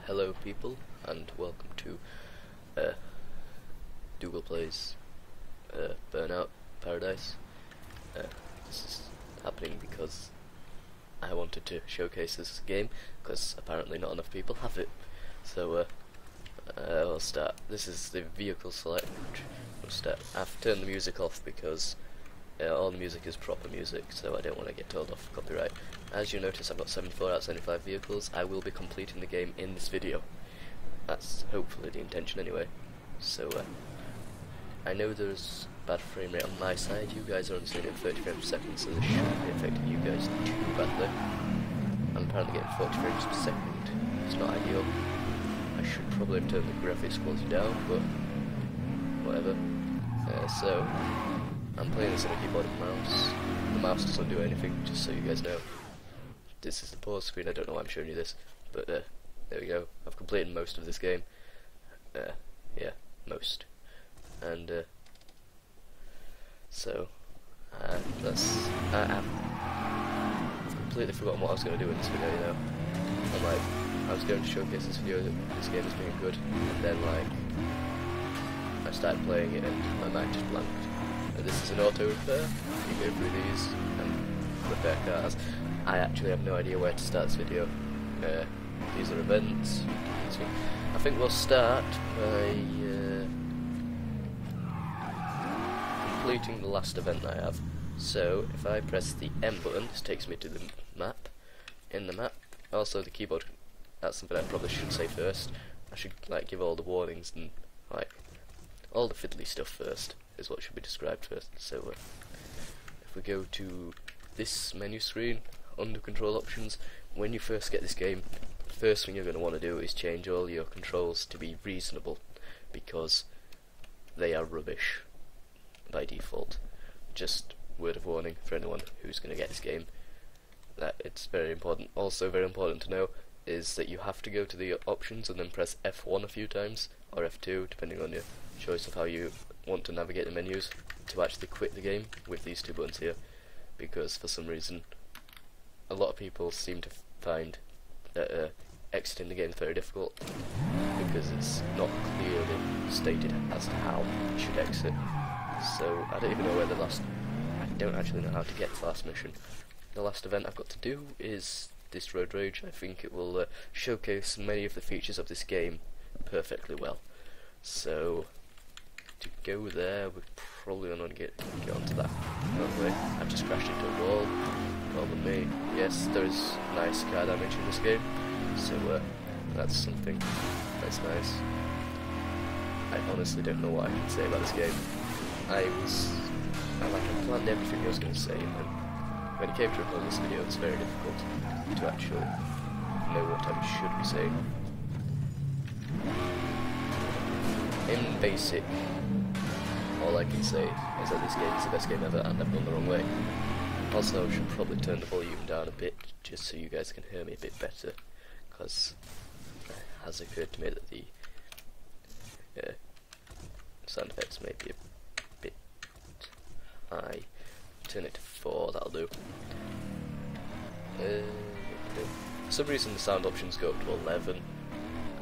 Hello people, and welcome to Dougle plays Burnout Paradise. This is happening because I wanted to showcase this game, because apparently not enough people have it. So we'll start. This is the vehicle select. We'll start. I've turned the music off because all the music is proper music, so I don't want to get told off copyright. As you notice, I've got 74 out of 75 vehicles. I will be completing the game in this video. That's hopefully the intention anyway. So I know there's bad frame rate on my side. You guys are only seeing it at 30 frames per second, so this shouldn't be affecting you guys too badly. I'm apparently getting 40 frames per second. It's not ideal. I should probably have turned the graphics quality down, but whatever. So I'm playing this on a keyboard and mouse. The mouse doesn't do anything, just so you guys know. This is the pause screen. I don't know why I'm showing you this, but there we go. I've completed most of this game. Yeah, most. And so that's. I've completely forgotten what I was going to do in this video. You know, I'm like, I was going to showcase this video that this game is being good, and then like I started playing it and my mind just blanked. This is an auto repair. You go through these and repair cars. I actually have no idea where to start this video. These are events. I think we'll start by completing the last event I have. So if I press the M button, this takes me to the map. In the map, also the keyboard. That's something I probably should say first. I should like give all the warnings and like all the fiddly stuff first. Is what should be described first. So if we go to this menu screen, under control options, when you first get this game, the first thing you're going to want to do is change all your controls to be reasonable, because they are rubbish by default. Just word of warning for anyone who's going to get this game, that it's very important. Also very important to know is that you have to go to the options and then press F1 a few times, or F2 depending on your choice of how you want to navigate the menus, to actually quit the game with these two buttons here, because for some reason a lot of people seem to find that exiting the game is very difficult, because it's not clearly stated as to how you should exit. So I don't even know where I don't actually know how to get to the last mission. The last event I've got to do is this road rage. I think it will showcase many of the features of this game perfectly well. So to go there, we're probably going to get onto that runway. I've just crashed into a wall. Pardon me. Yes, there is nice car damage in this game, so that's something that's nice. I honestly don't know what I can say about this game. I planned everything I was going to say, and then when it came to recording this video, it's very difficult to actually know what I should be saying. In basic, all I can say is that this game is the best game ever, and I've gone the wrong way. Also, I should probably turn the volume down a bit, just so you guys can hear me a bit better, because it has occurred to me that the sound effects may be a bit high. Turn it to 4, that'll do. For some reason the sound options go up to 11.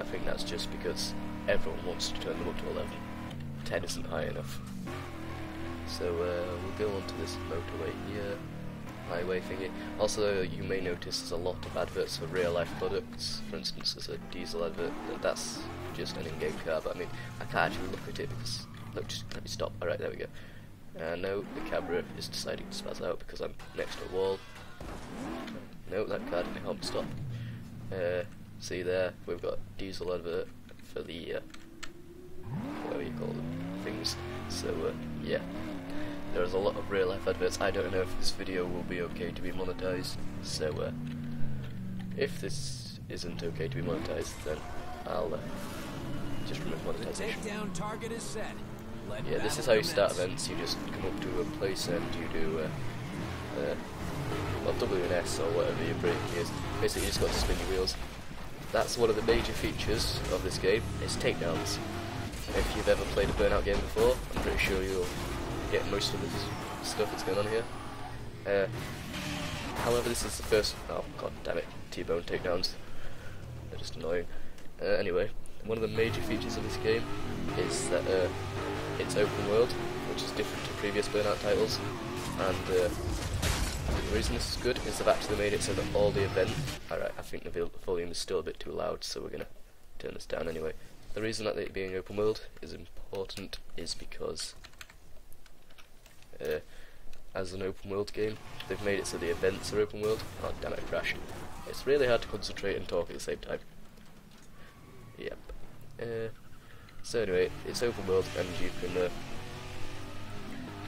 I think that's just because everyone wants to turn them up to 11. 10 isn't high enough. So we'll go on to this motorway here, highway thingy. Also, you may notice there's a lot of adverts for real life products. For instance, there's a diesel advert. That's just an in-game car, but I mean, I can't actually look at it because, look, just let me stop. Alright, there we go. No, the camera is deciding to spaz out because I'm next to a wall. No, that car didn't help me stop. See there, we've got diesel advert for the whatever you call them, things. So yeah, there's a lot of real life adverts. I don't know if this video will be okay to be monetized, so if this isn't okay to be monetized, then I'll just remove monetization. Target is set. Yeah, this is how you start events. You just come up to a place and you do well, W and S or whatever your braking is. Basically, you just got to spin your wheels. That's one of the major features of this game, is takedowns. If you've ever played a Burnout game before, I'm pretty sure you'll get most of this stuff that's going on here. However, this is the first... oh god damn it, T-bone takedowns. They're just annoying. Anyway, one of the major features of this game is that it's open world, which is different to previous Burnout titles, and the reason this is good is they've actually made it so that all the events... Alright, I think the volume is still a bit too loud, so we're going to turn this down anyway. The reason that it being open world is important is because as an open world game, they've made it so the events are open world. Oh damn it, I crashed. It's really hard to concentrate and talk at the same time. Yep. So anyway, it's open world and you can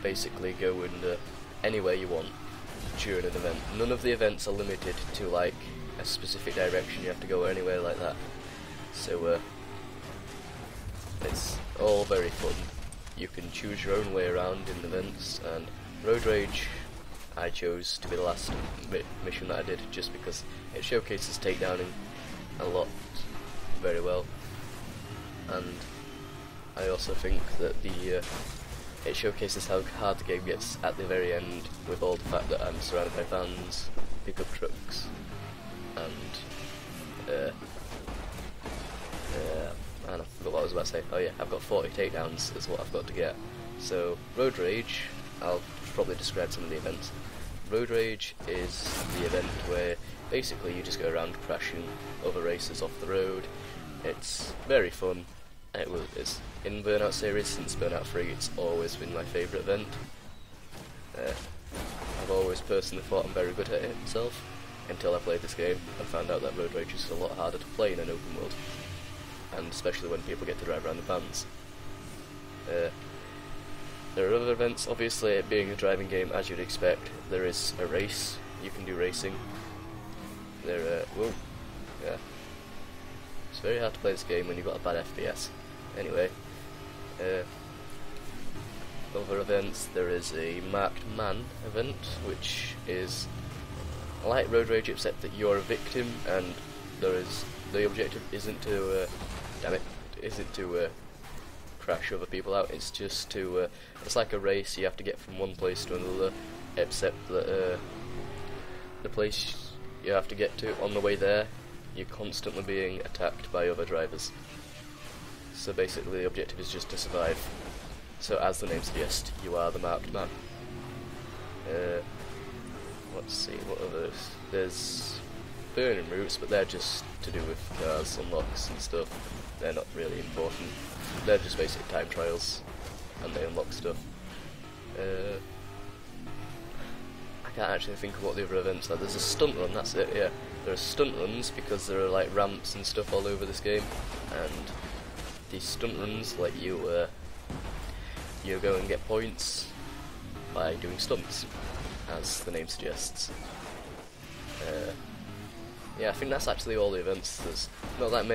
basically go in anywhere you want during an event. None of the events are limited to like a specific direction you have to go or anywhere like that. So it's all very fun. You can choose your own way around in events, and Road Rage I chose to be the last mission that I did just because it showcases takedowning a lot very well, and I also think that it showcases how hard the game gets at the very end, with all the fact that I'm surrounded by vans, pickup trucks, and I forgot what I was about to say. Oh yeah, I've got 40 takedowns is what I've got to get. So Road Rage, I'll probably describe some of the events. Road Rage is the event where basically you just go around crashing other racers off the road. It's very fun. It's in Burnout series since Burnout 3. It's always been my favourite event. I've always personally thought I'm very good at it myself until I played this game and found out that Road Rage is a lot harder to play in an open world, and especially when people get to drive around the vans. There are other events, obviously it being a driving game as you'd expect. There is a race, you can do racing. Whoa, yeah. It's very hard to play this game when you've got a bad FPS. Anyway, other events, there is a Marked Man event, which is like Road Rage except that you're a victim, and the objective isn't to, crash other people out. It's just to, it's like a race. You have to get from one place to another, except that the place you have to get to, on the way there, you're constantly being attacked by other drivers. So basically the objective is just to survive. So as the name suggests, you are the Marked Man. Let's see, what others? There's burning routes, but they're just to do with cars, unlocks and stuff. They're not really important. They're just basic time trials, and they unlock stuff. I can't actually think of what the other events are. There's a stunt run, that's it, yeah. There are stunt runs because there are like ramps and stuff all over this game, and these stunt runs let you go and get points by doing stunts, as the name suggests. Yeah, I think that's actually all the events. There's not that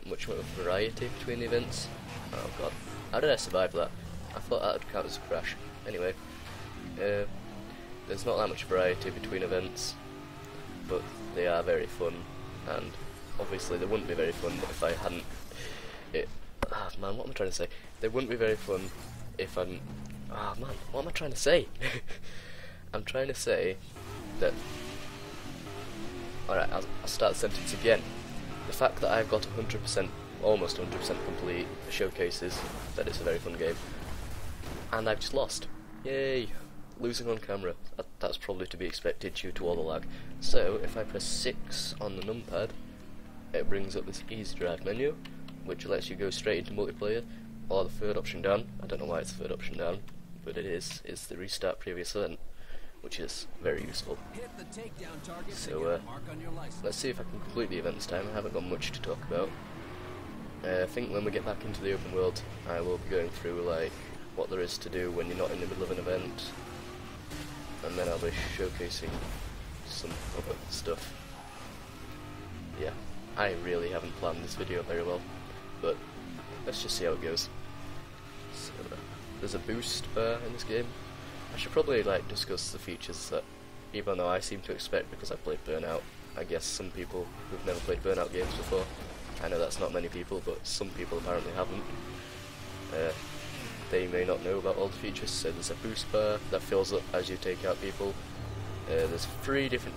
much of a variety between the events. Oh god, how did I survive that? I thought that would count as a crash. Anyway, there's not that much variety between events, but they are very fun, and obviously they wouldn't be very fun if I hadn't... man, what am I trying to say? They wouldn't be very fun if I'm... Ah man, what am I trying to say? I'm trying to say that... Alright, I'll start the sentence again. The fact that I've got 100%, almost 100% complete, showcases that it's a very fun game. And I've just lost. Yay! Losing on camera. That's probably to be expected due to all the lag. So, if I press 6 on the numpad, it brings up this easy drive menu, which lets you go straight into multiplayer, or the third option down. I don't know why it's the third option down, but it is. It's the restart previous event, which is very useful. So, let's see if I can complete the event this time. I haven't got much to talk about. I think when we get back into the open world, I will be going through like what there is to do when you're not in the middle of an event, and then I'll be showcasing some other stuff. Yeah, I really haven't planned this video very well, but let's just see how it goes. So, there's a boost bar in this game. I should probably like discuss the features that, even though I seem to expect because I've played Burnout, I guess some people who've never played Burnout games before, I know that's not many people, but some people apparently haven't. They may not know about all the features. So there's a boost bar that fills up as you take out people. There's 3 different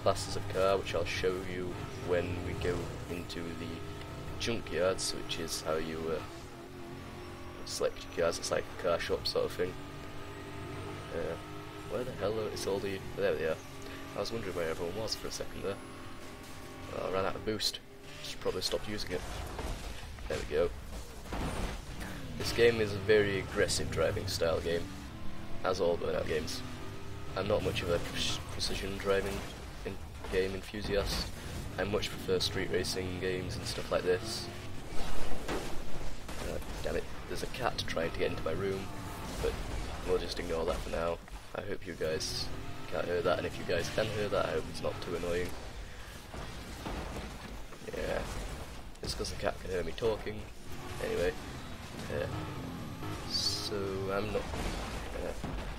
classes of car, which I'll show you when we go into the junkyards, which is how you select your cars. It's like a car shop sort of thing. Where the hell is all the... There they are. I was wondering where everyone was for a second there. I ran out of boost. Just probably stopped using it. There we go. This game is a very aggressive driving style game, as all Burnout games. I'm not much of a precision driving game enthusiast. I much prefer street racing games and stuff like this. Damn it, there's a cat trying to get into my room, but we'll just ignore that for now. I hope you guys can't hear that, and if you guys can hear that, I hope it's not too annoying. Yeah, it's because the cat can hear me talking. Anyway, so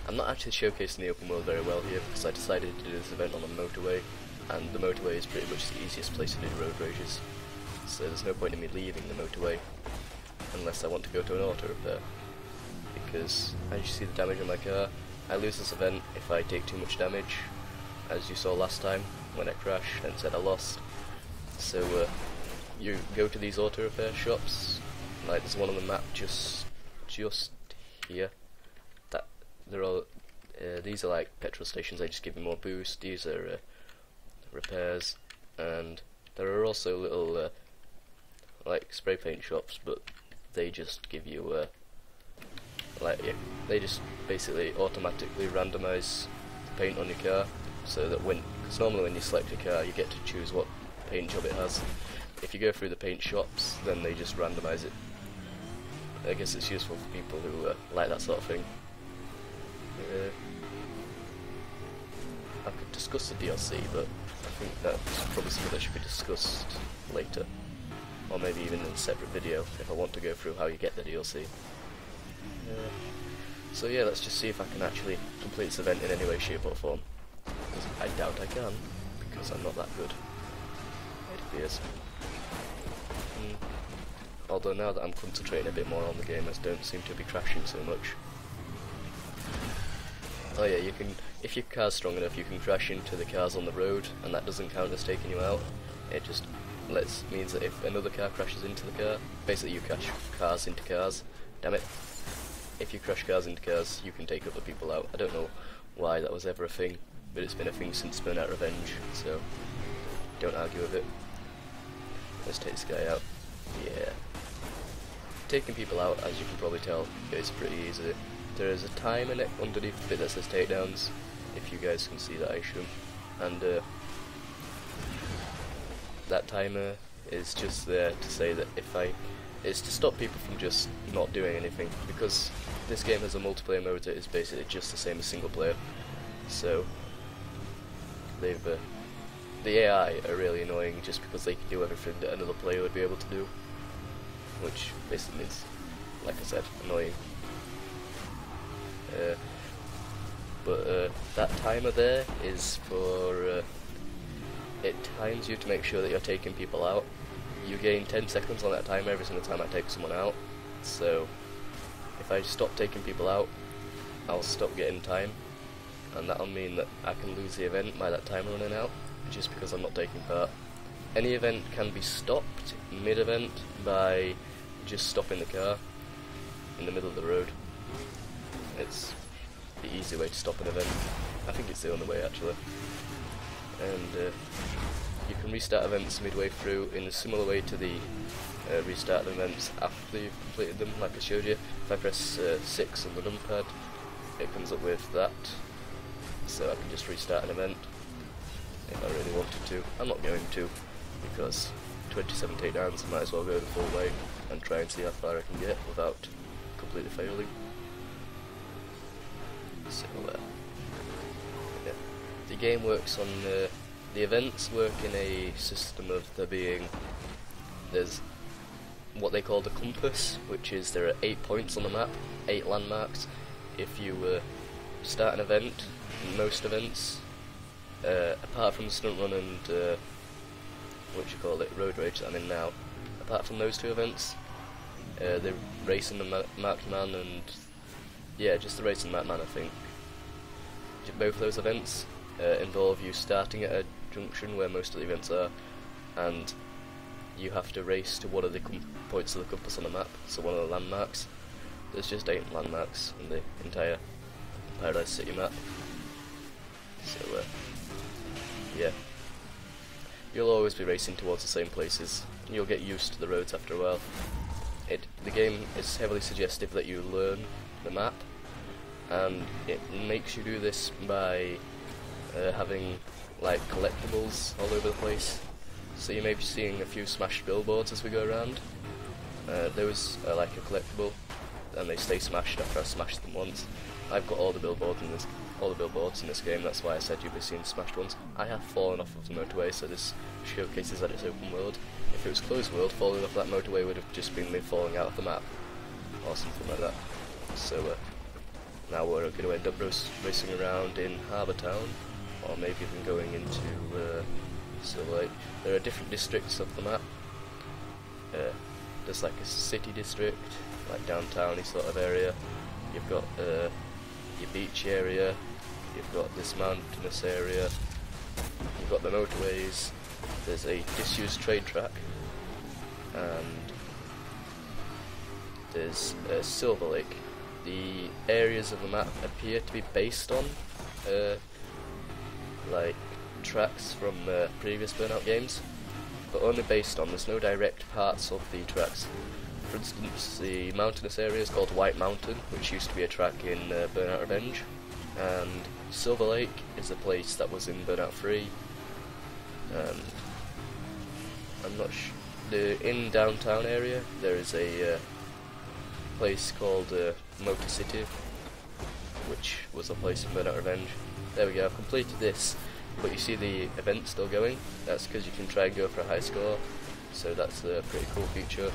I'm not actually showcasing the open world very well here because I decided to do this event on a motorway, and the motorway is pretty much the easiest place to do road rages. So there's no point in me leaving the motorway unless I want to go to an auto repair, because as you see the damage on my car, I lose this event if I take too much damage, as you saw last time when I crashed and said I lost. So you go to these auto repair shops, like there's one on the map just here. That they're all these are like petrol stations. They just give you more boost. These are repairs, and there are also little like spray paint shops, but they just give you they just basically automatically randomize the paint on your car, so that because normally when you select your car you get to choose what paint job it has. If you go through the paint shops, then they just randomize it. I guess it's useful for people who like that sort of thing. I could discuss the DLC, but I think that's probably something that should be discussed later, or maybe even in a separate video if I want to go through how you get the DLC. So yeah, let's just see if I can actually complete this event in any way, shape or form. I doubt I can, because I'm not that good. It appears. Although now that I'm concentrating a bit more on the game, I don't seem to be crashing so much. Oh yeah, you can, if your car's strong enough, you can crash into the cars on the road, and that doesn't count as taking you out. It just means that if another car crashes into the car, basically you crash cars into cars. Damn it. If you crash cars into cars, you can take other people out. I don't know why that was ever a thing, but it's been a thing since Burnout Revenge, so don't argue with it. Let's take this guy out. Yeah. Taking people out, as you can probably tell, is pretty easy. There is a timer underneath the bit that says takedowns, if you guys can see that, I assume. And that timer is just there to say that it's to stop people from just not doing anything, because this game has a multiplayer mode that is basically just the same as single player. So the AI are really annoying just because they can do everything that another player would be able to do, which basically means, like I said, annoying. But that timer there is for it times you to make sure that you're taking people out. You gain 10 seconds on that timer every single time I take someone out, so if I stop taking people out, I'll stop getting time, and that'll mean that I can lose the event by that timer running out, just because I'm not taking part. Any event can be stopped mid-event by just stopping the car in the middle of the road. It's the easy way to stop an event. I think it's the only way, actually. And you can restart events midway through in a similar way to the restart events after you've completed them, like I showed you. If I press 6 on the numpad, it comes up with that, so I can just restart an event if I really wanted to. I'm not going to, because 27 takedowns, I might as well go the full way and try and see how far I can get without completely failing. So yeah. The game works on the events work in a system of there's what they call the compass, which is there are 8 points on the map, 8 landmarks. If you start an event, most events, apart from Stunt Run and Road Rage that I'm in now, apart from those 2 events, the Race and the Marked Man, and yeah, just the Race and the Marked Man, I think. Both of those events involve you starting at a junction where most of the events are, and you have to race to one of the points of the compass on the map, so one of the landmarks. There's just 8 landmarks in the entire Paradise City map. So, yeah. You'll always be racing towards the same places. You'll get used to the roads after a while. The game is heavily suggestive that you learn the map, and it makes you do this by having like collectibles all over the place. So you may be seeing a few smashed billboards as we go around. Those are like a collectible, and they stay smashed after I smash them once. I've got all the billboards in this game. That's why I said you'll be seeing smashed ones. I have fallen off of the motorway, so this showcases that it's open world. If it was closed world, falling off that motorway would have just been me falling out of the map, or something like that. So now we're going to end up racing around in Harbour Town, or maybe even going into so like there are different districts of the map. There's like a city district, like downtowny sort of area. You've got your beach area. You've got this mountainous area. You've got the motorways. There's a disused train track, and there's Silver Lake. The areas of the map appear to be based on like tracks from previous Burnout games, but only based on. There's no direct parts of the tracks. For instance, the mountainous area is called White Mountain, which used to be a track in Burnout Revenge, and Silver Lake is a place that was in Burnout 3. I'm not sure. In downtown area, there is a place called Motor City, which was a place in Burnout Revenge. There we go, I've completed this, but you see the event still going. That's because you can try and go for a high score, so that's a pretty cool feature.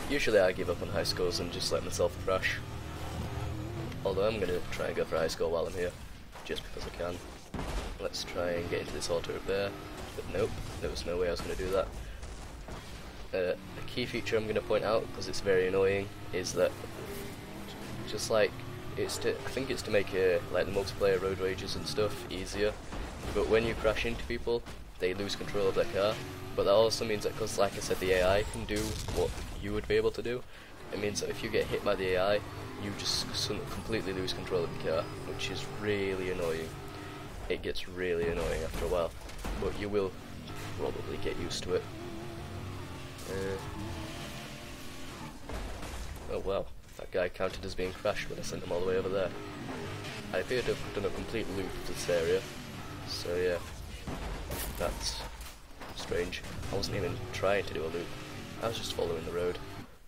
Usually I give up on high scores and just let myself crash, although I'm going to try and go for a high score while I'm here, just because I can. Let's try and get into this auto repair, but nope, there was no way I was going to do that. A key feature I'm going to point out, because it's very annoying, is that just like I think it's to make like the multiplayer road rages and stuff easier, but when you crash into people, they lose control of their car. But that also means that, because like I said, the AI can do what you would be able to do. It means that if you get hit by the AI, you just completely lose control of your car, which is really annoying. It gets really annoying after a while, but you will probably get used to it. Oh wow, that guy counted as being crashed when I sent him all the way over there. I appear to have done a complete loop of this area, so yeah, that's strange. I wasn't even trying to do a loop, I was just following the road.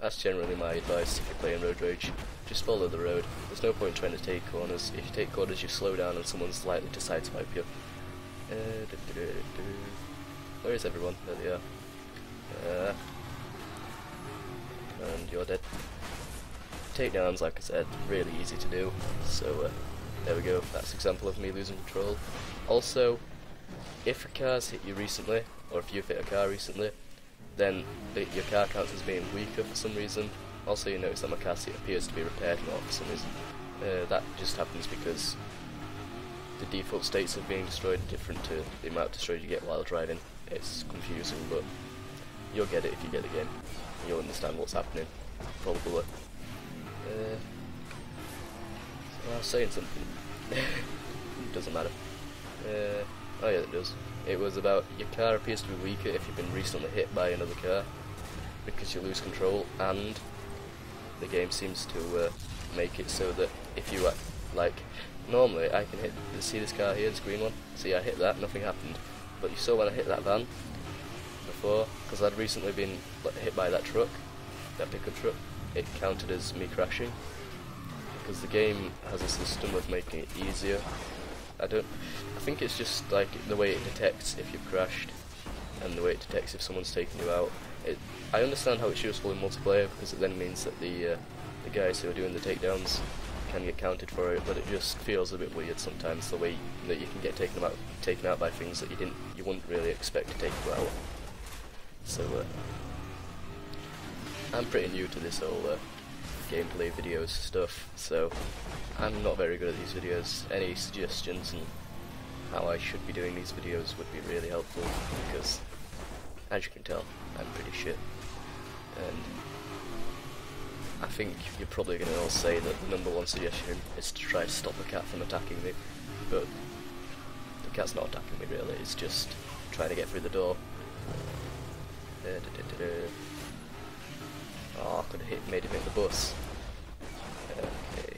That's generally my advice if you're playing Road Rage. Just follow the road. There's no point trying to take corners. If you take corners, you slow down and someone's likely to sideswipe you. Where is everyone? There they are. And you're dead. Takedowns, like I said, really easy to do. So there we go. That's an example of me losing control. Also, if a car's hit you recently, or if you've hit a car recently, then your car counts as being weaker for some reason. Also, you notice that my car seat appears to be repaired more for some reason. That just happens because the default states of being destroyed are different to the amount destroyed you get while driving. It's confusing, but you'll get it if you get the game. You'll understand what's happening, probably. I was saying something. Doesn't matter. Oh yeah, it does. It was about your car appears to be weaker if you've been recently hit by another car, because you lose control, and the game seems to make it so that if you like, normally I can hit, see this car here, this green one, see I hit that, nothing happened, but you saw when I hit that van before, because I'd recently been hit by that truck, that pickup truck, it counted as me crashing, because the game has a system of making it easier. I think it's just like the way it detects if you've crashed, and the way it detects if someone's taken you out. I understand how it's useful in multiplayer, because it then means that the guys who are doing the takedowns can get counted for it, but it just feels a bit weird sometimes, the way that you can get taken out by things that you wouldn't really expect to take you out. So I'm pretty new to this whole gameplay videos stuff, so I'm not very good at these videos. Any suggestions on how I should be doing these videos would be really helpful, because as you can tell, I'm pretty shit. And I think you're probably going to all say that the number one suggestion is to try to stop the cat from attacking me, but the cat's not attacking me really, it's just trying to get through the door. Oh, I could have made him hit the bus. Okay,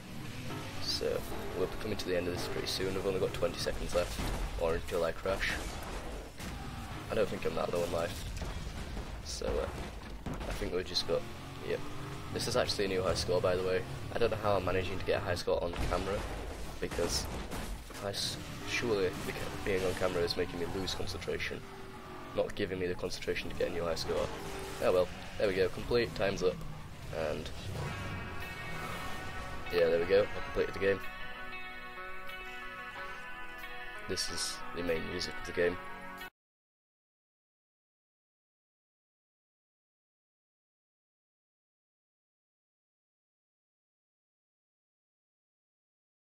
so we'll be coming to the end of this pretty soon. We've only got 20 seconds left, or until I crash. I don't think I'm that low in life, so I think we've just got, yep. This is actually a new high score, by the way. I don't know how I'm managing to get a high score on camera, because surely being on camera is making me lose concentration, not giving me the concentration to get a new high score. Oh well, there we go, complete, time's up, and yeah, there we go, I completed the game. This is the main music of the game.